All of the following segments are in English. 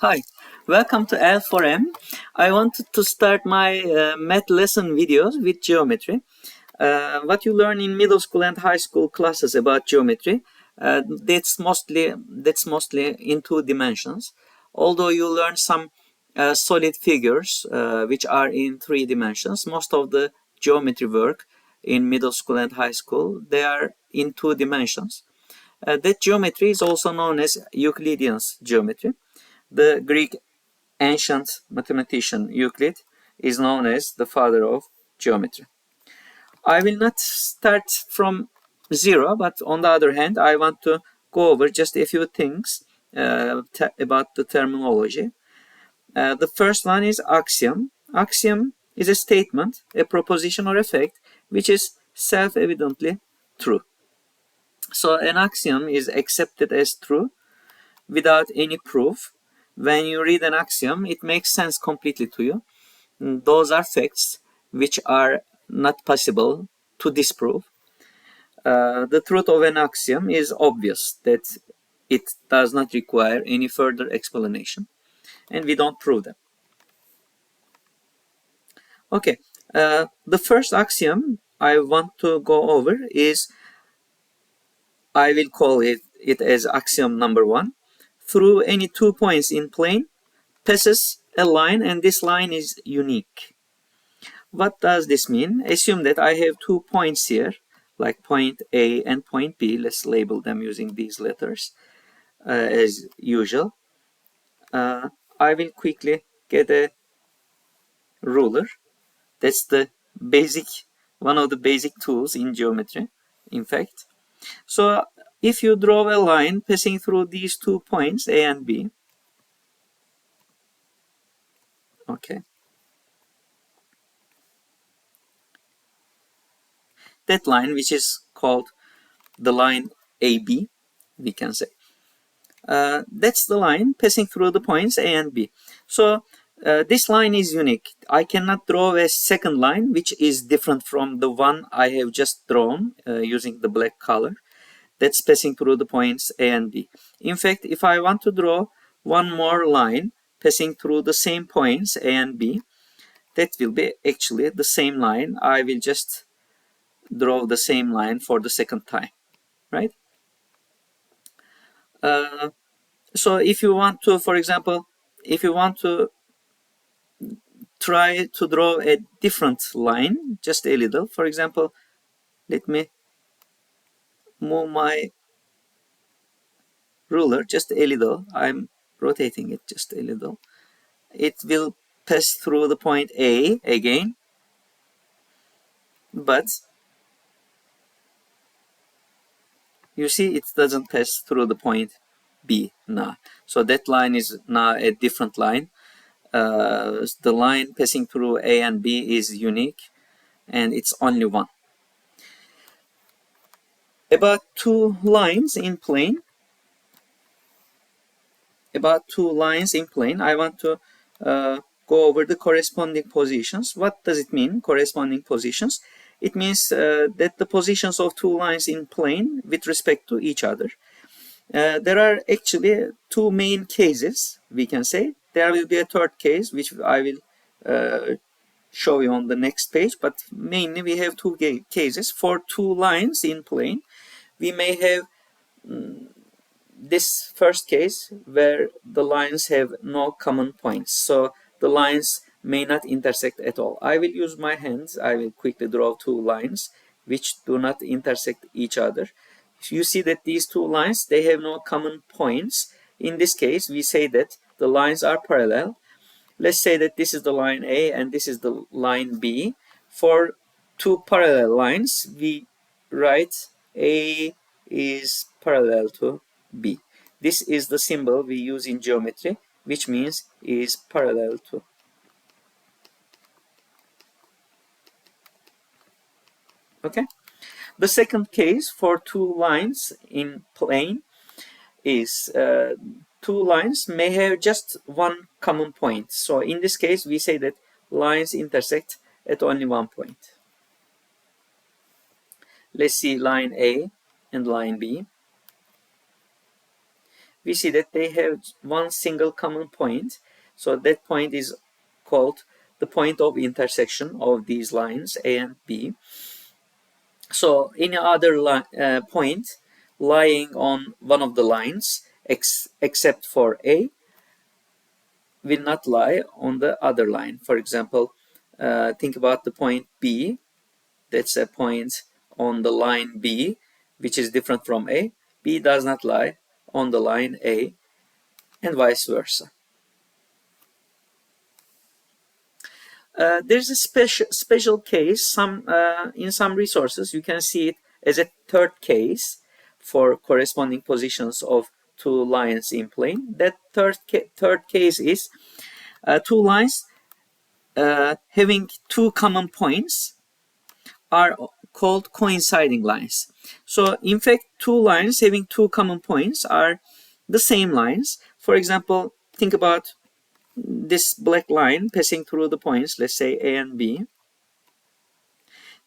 Hi, welcome to L4M. I wanted to start my math lesson videos with geometry. What you learn in middle school and high school classes about geometry, that's mostly in two dimensions. Although you learn some solid figures which are in three dimensions, most of the geometry work in middle school and high school, they are in two dimensions. That geometry is also known as Euclidean geometry. The Greek ancient mathematician Euclid is known as the father of geometry. I will not start from zero, but on the other hand, I want to go over just a few things about the terminology. The first one is axiom. Axiom is a statement, a proposition or a fact, which is self-evidently true. So an axiom is accepted as true without any proof. When you read an axiom, it makes sense completely to you. Those are facts which are not possible to disprove. The truth of an axiom is obvious, that it does not require any further explanation, and we don't prove them. Okay, the first axiom I want to go over is, I will call it as axiom number one. Through any 2 points in plane passes a line, and this line is unique. What does this mean? Assume that I have 2 points here, like point A and point B. Let's label them using these letters as usual. I will quickly get a ruler. That's the basic, one of the basic tools in geometry, in fact. So if you draw a line passing through these 2 points, A and B, okay, that line, which is called the line AB, we can say, that's the line passing through the points A and B. So this line is unique. I cannot draw a second line which is different from the one I have just drawn using the black color. That's passing through the points A and B. In fact, if I want to draw one more line passing through the same points A and B, that will be actually the same line. I will just draw the same line for the second time, right? So if you want to, for example, if you want to try to draw a different line, just a little, for example, let me move my ruler just a little. I'm rotating it just a little. It will pass through the point A again, but you see it doesn't pass through the point B now. So that line is now a different line. The line passing through A and B is unique, and it's only one. About two lines in plane, I want to go over the corresponding positions. What does it mean, corresponding positions? It means that the positions of two lines in plane with respect to each other. There are actually two main cases, we can say. There will be a third case, which I will show you on the next page, but mainly we have two cases. For two lines in plane, we may have this first case where the lines have no common points, so the lines may not intersect at all. I will use my hands. I will quickly draw two lines which do not intersect each other. You see that these two lines, they have no common points. In this case, we say that the lines are parallel. Let's say that this is the line A and this is the line B. For two parallel lines, we write A is parallel to B. This is the symbol we use in geometry, which means is parallel to. Okay. The second case for two lines in plane is two lines may have just one common point. So in this case, we say that lines intersect at only one point. Let's see line A and line B. we see that they have one single common point. So that point is called the point of intersection of these lines A and B. So any other point lying on one of the lines except for A will not lie on the other line. For example, think about the point B. That's a point on the line B, which is different from A. B does not lie on the line A, and vice versa. There's a special case. In some resources you can see it as a third case for corresponding positions of two lines in plane. That third case is two lines having two common points are called coinciding lines. So in fact, two lines having two common points are the same lines. For example, think about this black line passing through the points, let's say A and B.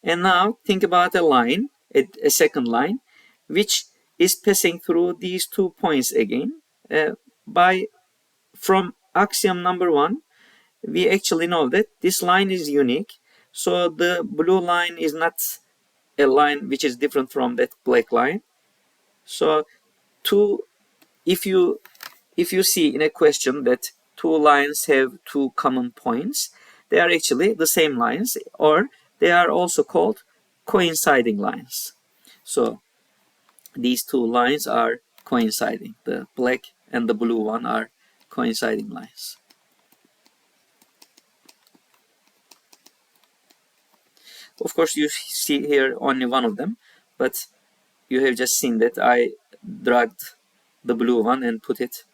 And now think about a line, a second line, which is passing through these 2 points again. From axiom number 1, we actually know that this line is unique. So the blue line is not a line which is different from that black line. So if you see in a question that two lines have two common points, they are actually the same lines, or they are also called coinciding lines. So these two lines are coinciding. The black and the blue one are coinciding lines. Of course, you see here only one of them, but you have just seen that I dragged the blue one and put it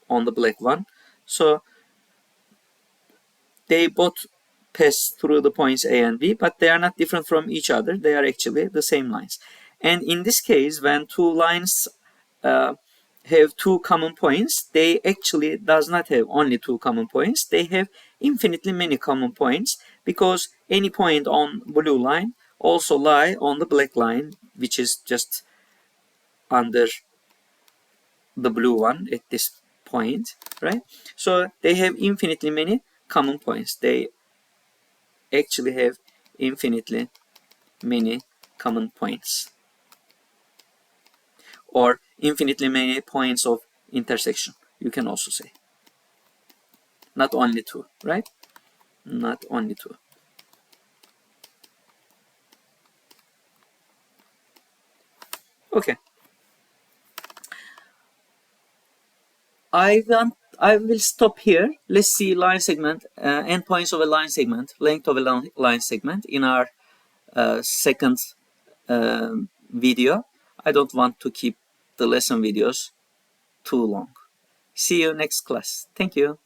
on the black one. So they both pass through the points A and B, but they are not different from each other. They are actually the same lines. And in this case, when two lines have two common points, they actually does not have only two common points. They have infinitely many common points, because any point on blue line also lie on the black line, which is just under the blue one at this point, right? So they have infinitely many common points. They actually have infinitely many common points, or infinitely many points of intersection, you can also say. Not only two, right? Not only two. Okay. I will stop here. Let's see line segment, endpoints of a line segment, length of a line segment in our second video. I don't want to keep the lesson videos too long. See you next class. Thank you.